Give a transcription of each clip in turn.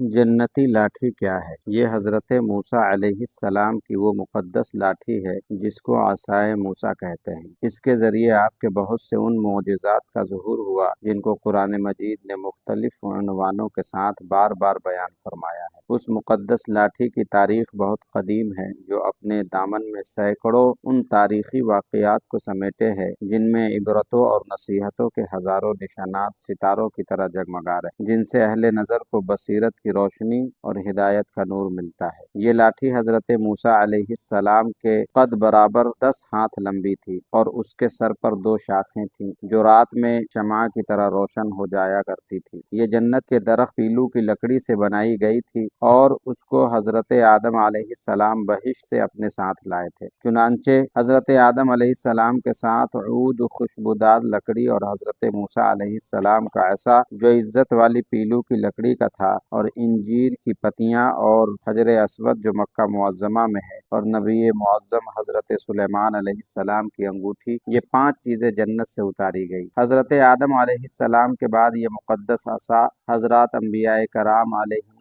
جنتی لاٹھی کیا ہے؟ یہ حضرت موسیٰ علیہ السلام کی وہ مقدس لاٹھی ہے جس کو عصائے موسیٰ کہتے ہیں۔ اس کے ذریعے آپ کے بہت سے ان معجزات کا ظہور ہوا جن کو قرآن مجید نے مختلف عنوانوں کے ساتھ بار بار بیان فرمایا ہے۔ اس مقدس لاٹھی کی تاریخ بہت قدیم ہے، جو اپنے دامن میں سینکڑوں ان تاریخی واقعات کو سمیٹے ہے جن میں عبرتوں اور نصیحتوں کے ہزاروں نشانات ستاروں کی طرح جگمگا رہے، جن سے اہل نظر کو بصیرت کی روشنی اور ہدایت کا نور ملتا ہے۔ یہ لاٹھی حضرت موسیٰ علیہ السلام کے قد برابر 10 ہاتھ لمبی تھی اور اس کے سر پر 2 شاخیں تھیں جو رات میں شمع کی طرح روشن ہو جایا کرتی تھی۔ یہ جنت کے درخت پیلو کی لکڑی سے بنائی گئی تھی اور اس کو حضرت آدم علیہ السلام بہشت سے اپنے ساتھ لائے تھے۔ چنانچہ حضرت آدم علیہ السلام کے ساتھ عود خوشبودار لکڑی اور حضرت موسیٰ علیہ السلام کا عصا جو عزت والی پیلو کی لکڑی کا تھا، اور انجیر کی پتیاں اور حجر اسود جو مکہ معظمہ میں ہے، اور نبی معظم حضرت سلیمان علیہ السلام کی انگوٹھی، یہ 5 چیزیں جنت سے اتاری گئی۔ حضرت آدم علیہ السلام کے بعد یہ مقدس عصا حضرات انبیاء کرام علیہم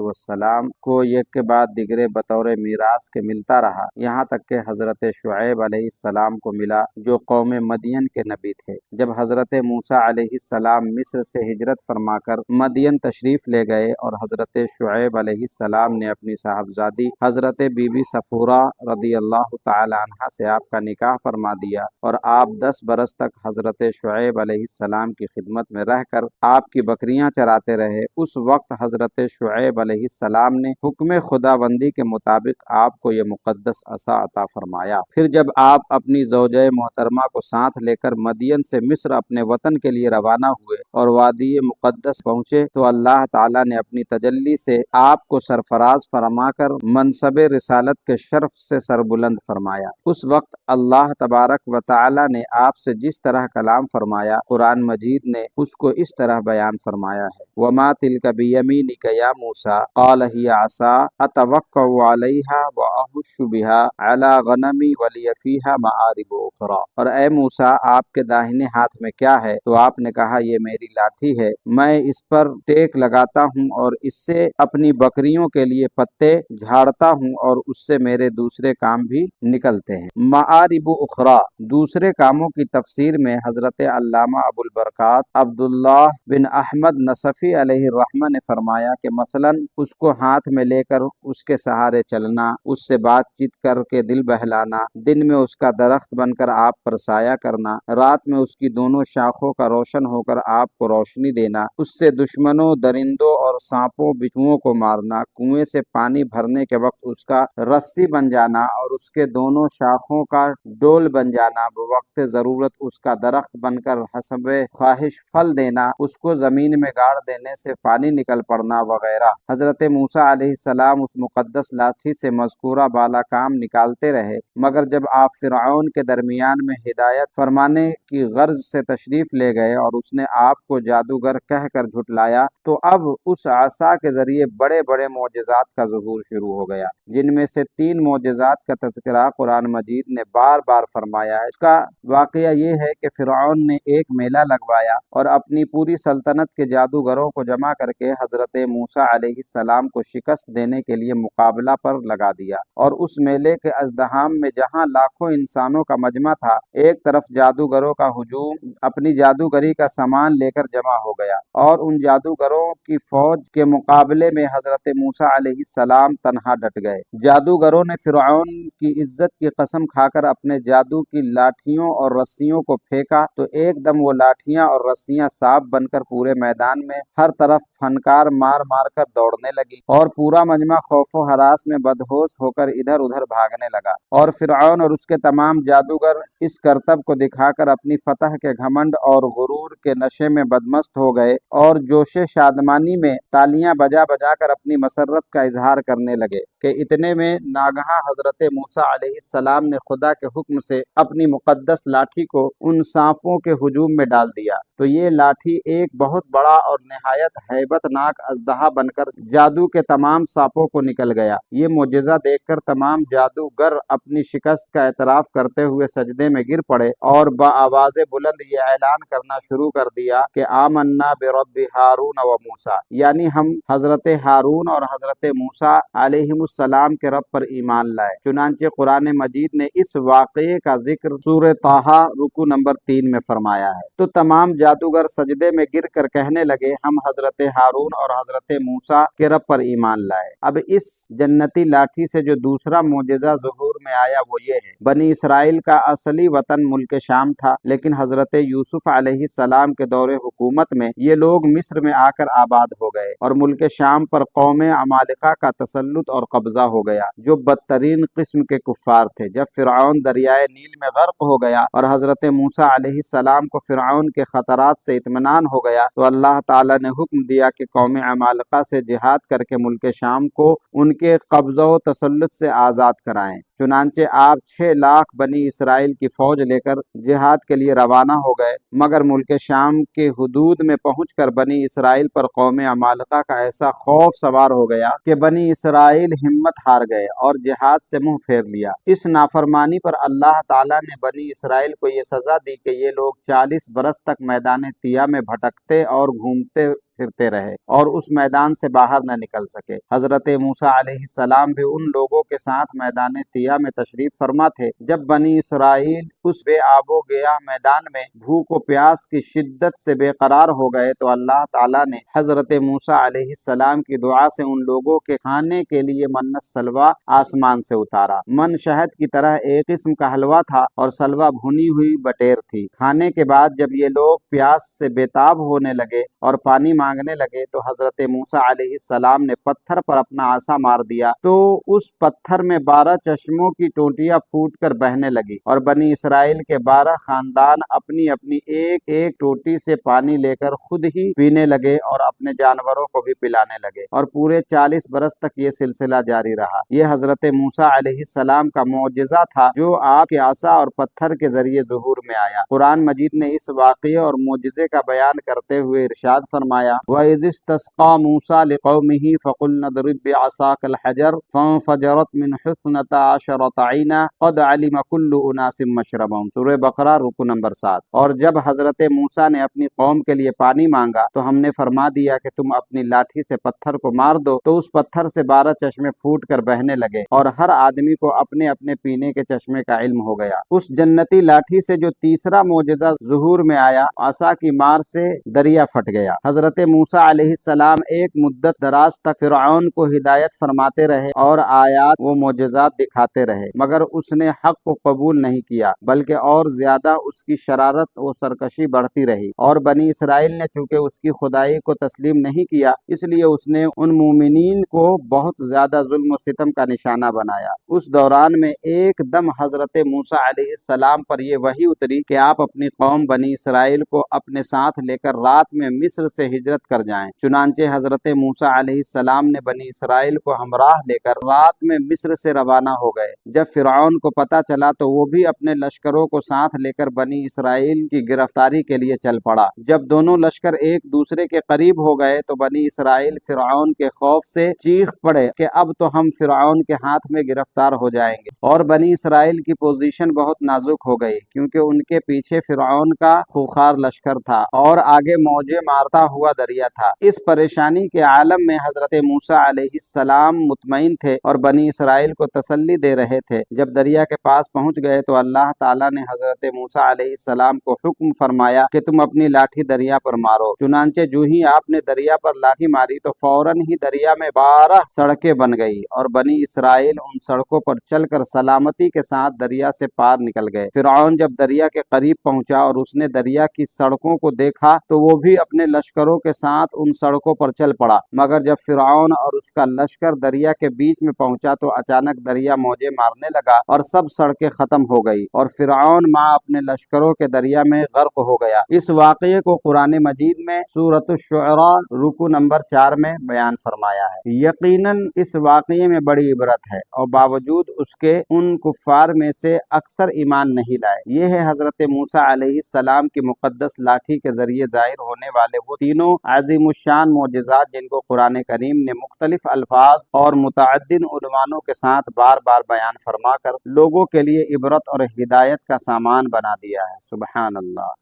السلام کو یک کے بعد دیگرے بطور میراث کے ملتا رہا، یہاں تک کہ حضرت شعیب علیہ السلام کو ملا جو قوم مدین کے نبی تھے۔ جب حضرت موسیٰ علیہ السلام مصر سے ہجرت فرما کر مدین تشریف لے گئے اور حضرت شعیب علیہ السلام نے اپنی صاحبزادی حضرت بی بی صفورہ رضی اللہ تعالی عنہا سے آپ کا نکاح فرما دیا، اور آپ 10 برس تک حضرت شعیب علیہ السلام کی خدمت میں رہ کر آپ کی بکریاں چراتے رہے، اس وقت حضرت شعیب علیہ السلام نے حکم خداوندی کے مطابق آپ کو یہ مقدس عصا عطا فرمایا۔ پھر جب آپ اپنی زوجہ محترمہ کو ساتھ لے کر مدین سے مصر اپنے وطن کے لیے روانہ ہوئے اور وادی مقدس پہنچے تو اللہ تعالیٰ نے اپنی تجلی سے آپ کو سرفراز فرما کر منصب رسالت کے شرف سے سربلند فرمایا۔ اس وقت اللہ تبارک و تعالیٰ نے آپ سے جس طرح کلام فرمایا، قرآن مجید نے اس کو اس طرح بیان فرمایا ہے: وَمَا تِلْكَ بِيَمِينِكَ يَا مُوسَىٰ قَالَ هِيَ عَصَايَ أَتَوَكَّأُ عَلَيْهَا وَأَهُشُّ بِهَا عَلَىٰ غَنَمِي وَلِيَ فِيهَا مَآرِبُ أُخْرَىٰ۔ اور اے موسیٰ، آپ کے داہنے ہاتھ میں کیا ہے؟ تو آپ نے کہا، یہ میری لاٹھی ہے، میں اس پر ٹیک لگاتا ہوں اور اس سے اپنی بکریوں کے لیے پتے جھاڑتا ہوں، اور اس سے میرے دوسرے کام بھی نکلتے ہیں۔ مآرب اخرى، دوسرے کاموں کی تفسیر میں حضرت علامہ ابو البرکات عبداللہ بن احمد نصفی علیہ الرحمہ نے فرمایا کہ مثلاً اس کو ہاتھ میں لے کر اس کے سہارے چلنا، اس سے بات چیت کر کے دل بہلانا، دن میں اس کا درخت بن کر آپ پر سایہ کرنا، رات میں اس کی دونوں شاخوں کا روشن ہو کر آپ کو روشنی دینا، اس سے دشمنوں، درندوں اور سانپوں بچھوؤں کو مارنا، کنویں سے پانی بھرنے کے وقت اس کا رسی بن جانا اور اس کے دونوں شاخوں کا ڈول بن جانا، بوقت ضرورت اس کا درخت بن کر حسب خواہش پھل دینا، اس کو زمین میں گاڑ دینے سے پانی نکل پڑنا وغیرہ۔ حضرت موسیٰ علیہ السلام اس مقدس لاٹھی سے مذکورہ بالا کام نکالتے رہے، مگر جب آپ فرعون کے درمیان میں ہدایت فرمانے کی غرض سے تشریف لے گئے اور اس نے آپ کو جادوگر کہہ کر جھٹلایا، تو اب اس عصا کے ذریعے بڑے بڑے معجزات کا ظہور شروع ہو گیا، جن میں سے 3 معجزات کا تذکرہ قرآن مجید نے بار بار فرمایا ہے۔ اس کا واقعہ یہ ہے کہ فرعون نے ایک میلہ لگوایا اور اپنی پوری سلطنت کے جادوگروں کو جمع کر کے حضرت موسیٰ علیہ السلام کو شکست دینے کے لیے مقابلہ پر لگا دیا، اور اس میلے کے ازدحام میں جہاں لاکھوں انسانوں کا مجمع تھا، ایک طرف جادوگروں کا ہجوم اپنی جادوگری کا سامان لے کر جمع ہو گیا، اور ان جادوگروں کی فوج کے مقابلے میں حضرت موسیٰ علیہ السلام تنہا ڈٹ گئے۔ جادوگروں نے فرعون کی عزت کی قسم کھا کر اپنے جادو کی لاٹھیوں اور رسیوں کو پھینکا تو ایک دم وہ لاٹھیاں اور رسیاں سانپ بن کر پورے میدان میں ہر طرف پھنکار مار مار کر دوڑنے لگی، اور پورا مجمع خوف و ہراس میں بدہوش ہو کر ادھر ادھر بھاگنے لگا، اور فرعون اور اس کے تمام جادوگر اس کرتب کو دکھا کر اپنی فتح کے گھمنڈ اور غرور کے نشے میں بدمست ہو گئے، اور جوش شادمانی میں تالیاں بجا بجا کر اپنی مسرت کا اظہار کرنے لگے کہ اتنے میں ناگہاں حضرت موسیٰ علیہ السلام نے خدا کے حکم سے اپنی مقدس لاٹھی کو ان سانپوں کے ہجوم میں ڈال دیا تو یہ لاٹھی ایک بہت بڑا اور نہایت ہیبت ناک اژدہا بن کر جادو کے تمام سانپوں کو نکل گیا۔ یہ معجزہ دیکھ کر تمام جادوگر اپنی شکست کا اعتراف کرتے ہوئے سجدے میں گر پڑے اور بآواز بلند یہ اعلان کرنا شروع کر دیا کہ آمنا برب ہارون و موسیٰ، یعنی ہم حضرت ہارون اور حضرت موسیٰ علیہ السلام کے رب پر ایمان لائے۔ چنانچہ قرآن مجید نے اس واقعے کا ذکر سورہ طٰہٰ رکوع نمبر 3 میں فرمایا ہے۔ تو تمام جادوگر سجدے میں گر کر کہنے لگے ہم حضرت ہارون اور حضرت موسیٰ کے رب پر ایمان لائے۔ اب اس جنتی لاٹھی سے جو دوسرا معجزہ ظہور میں آیا وہ یہ ہے، بنی اسرائیل کا اصلی وطن ملک شام تھا، لیکن حضرت یوسف علیہ السلام کے دور حکومت میں یہ لوگ مصر میں آ کر آباد ہو گئے اور ملک شام پر قوم عمالقہ کا تسلط اور قبضہ ہو گیا جو بدترین قسم کے کفار تھے۔ جب فرعون دریائے نیل میں غرق ہو گیا اور حضرت موسیٰ علیہ السلام کو فرعون کے خطرات سے اطمینان ہو گیا تو اللہ تعالیٰ نے حکم دیا کہ قوم عمالقہ سے جہاد کر کے ملک شام کو ان کے قبضہ و تسلط سے آزاد کرائیں۔ چنانچہ آپ 6 لاکھ بنی اسرائیل کی فوج لے کر جہاد کے لیے روانہ ہو گئے، مگر ملک شام کے حدود میں پہنچ کر بنی اسرائیل پر قوم عمالقہ کا ایسا خوف سوار ہو گیا کہ بنی اسرائیل ہمت ہار گئے اور جہاد سے منہ پھیر لیا۔ اس نافرمانی پر اللہ تعالیٰ نے بنی اسرائیل کو یہ سزا دی کہ یہ لوگ 40 برس تک میدان طیہ میں بھٹکتے اور گھومتے پھرتے رہے اور اس میدان سے باہر نہ نکل سکے۔ حضرت موسیٰ علیہ السلام بھی ان لوگوں کے ساتھ میدان طیہ میں تشریف فرما تھے۔ جب بنی اسرائیل اس بے آب و گیا میدان میں بھوک و پیاس کی شدت سے بے قرار ہو گئے تو اللہ تعالیٰ نے حضرت موسیٰ علیہ السلام کی دعا سے ان لوگوں کے کھانے کے لیے من سلویٰ آسمان سے اتارا۔ من شہد کی طرح ایک قسم کا حلوہ تھا اور سلویٰ بھنی ہوئی بٹیر تھی۔ کھانے کے بعد جب یہ لوگ پیاس سے بےتاب ہونے لگے اور پانی مانگنے لگے تو حضرت موسیٰ علیہ السلام نے پتھر پر اپنا عصا مار دیا تو اس پتھر میں 12 چشموں کی ٹوٹیاں پھوٹ کر بہنے لگی اور بنی اسرائیل کے 12 خاندان اپنی اپنی ایک ایک ٹوٹی سے پانی لے کر خود ہی پینے لگے اور اپنے جانوروں کو بھی پلانے لگے اور پورے 40 برس تک یہ سلسلہ جاری رہا۔ یہ حضرت موسیٰ علیہ السلام کا معجزہ تھا جو آپ کے عصا اور پتھر کے ذریعے ظہور میں آیا۔ قرآن مجید نے اس واقعے اور معجزے کا بیان کرتے ہوئے ارشاد فرمایا وَإِذِ اسْتَسْقَىٰ مُوسَىٰ لِقَوْمِهِ فَقُلْنَا اضْرِب بِّعَصَاكَ الْحَجَرَ فَانفَجَرَتْ مِنْهُ اثْنَتَا عَشَرَةَ عَيْنًا قَدْ عَلِمَ كُلُّ أُنَاسٍ مَّشْرَبَهُمْ، سورہ بقرہ رکوع نمبر 7۔ اور جب حضرت موسیٰ نے اپنی قوم کے لیے پانی مانگا تو ہم نے فرما دیا کہ تم اپنی لاٹھی سے پتھر کو مار دو تو اس پتھر سے 12 چشمے پھوٹ کر بہنے لگے اور ہر آدمی کو اپنے اپنے پینے کے چشمے کا علم ہو گیا۔ اس جنتی لاٹھی سے جو تیسرا معجزہ ظہور میں آیا، عصا کی مار سے دریا پھٹ گیا۔ حضرت موسیٰ علیہ السلام ایک مدت دراز تک فرعون کو ہدایت فرماتے رہے اور آیات و معجزات دکھاتے رہے، مگر اس نے حق کو قبول نہیں کیا بلکہ اور زیادہ اس کی شرارت و سرکشی بڑھتی رہی، اور بنی اسرائیل نے چونکہ اس کی خدائی کو تسلیم نہیں کیا اس لیے اس نے ان مومنین کو بہت زیادہ ظلم و ستم کا نشانہ بنایا۔ اس دوران میں ایک دم حضرت موسیٰ علیہ السلام پر یہ وحی اتری کہ آپ اپنی قوم بنی اسرائیل کو اپنے ساتھ لے کر رات میں مصر سے ہجرت کر جائیں۔ چنانچہ حضرت موسیٰ علیہ السلام نے بنی اسرائیل کو ہمراہ لے کر رات میں مصر سے روانہ ہو گئے۔ جب فرعون کو پتہ چلا تو وہ بھی اپنے لشکروں کو ساتھ لے کر بنی اسرائیل کی گرفتاری کے لیے چل پڑا۔ جب دونوں لشکر ایک دوسرے کے قریب ہو گئے تو بنی اسرائیل فرعون کے خوف سے چیخ پڑے کہ اب تو ہم فرعون کے ہاتھ میں گرفتار ہو جائیں گے، اور بنی اسرائیل کی پوزیشن بہت نازک ہو گئی کیونکہ ان کے پیچھے فرعون کا خوخار لشکر تھا اور آگے موجیں مارتا ہوا دریا تھا۔ اس پریشانی کے عالم میں حضرت موسیٰ علیہ السلام مطمئن تھے اور بنی اسرائیل کو تسلی دے رہے تھے۔ جب دریا کے پاس پہنچ گئے تو اللہ تعالیٰ نے حضرت موسیٰ علیہ السلام کو حکم فرمایا کہ تم اپنی لاٹھی دریا پر مارو۔ چنانچہ جو ہی آپ نے دریا پر لاٹھی ماری تو فوراً ہی دریا میں 12 سڑکیں بن گئی اور بنی اسرائیل ان سڑکوں پر چل کر سلامتی کے ساتھ دریا سے پار نکل گئے۔ فرعون جب دریا کے قریب پہنچا اور اس نے دریا کی سڑکوں کو دیکھا تو وہ بھی اپنے لشکروں کے کے ساتھ ان سڑکوں پر چل پڑا، مگر جب فرعون اور اس کا لشکر دریا کے بیچ میں پہنچا تو اچانک دریا موجیں مارنے لگا اور سب سڑکیں ختم ہو گئی اور فرعون مع اپنے لشکروں کے دریا میں غرق ہو گیا۔ اس واقعے کو قرآن مجید میں سورۃ الشعراء رکوع نمبر 4 میں بیان فرمایا ہے۔ یقیناً اس واقعے میں بڑی عبرت ہے، اور باوجود اس کے ان کفار میں سے اکثر ایمان نہیں لائے۔ یہ ہے حضرت موسیٰ علیہ السلام کی مقدس لاٹھی کے ذریعے ظاہر ہونے والے وہ تینوں عظیم الشان معجزات جن کو قرآن کریم نے مختلف الفاظ اور متعدد عنوانوں کے ساتھ بار بار بیان فرما کر لوگوں کے لیے عبرت اور ہدایت کا سامان بنا دیا ہے۔ سبحان اللہ۔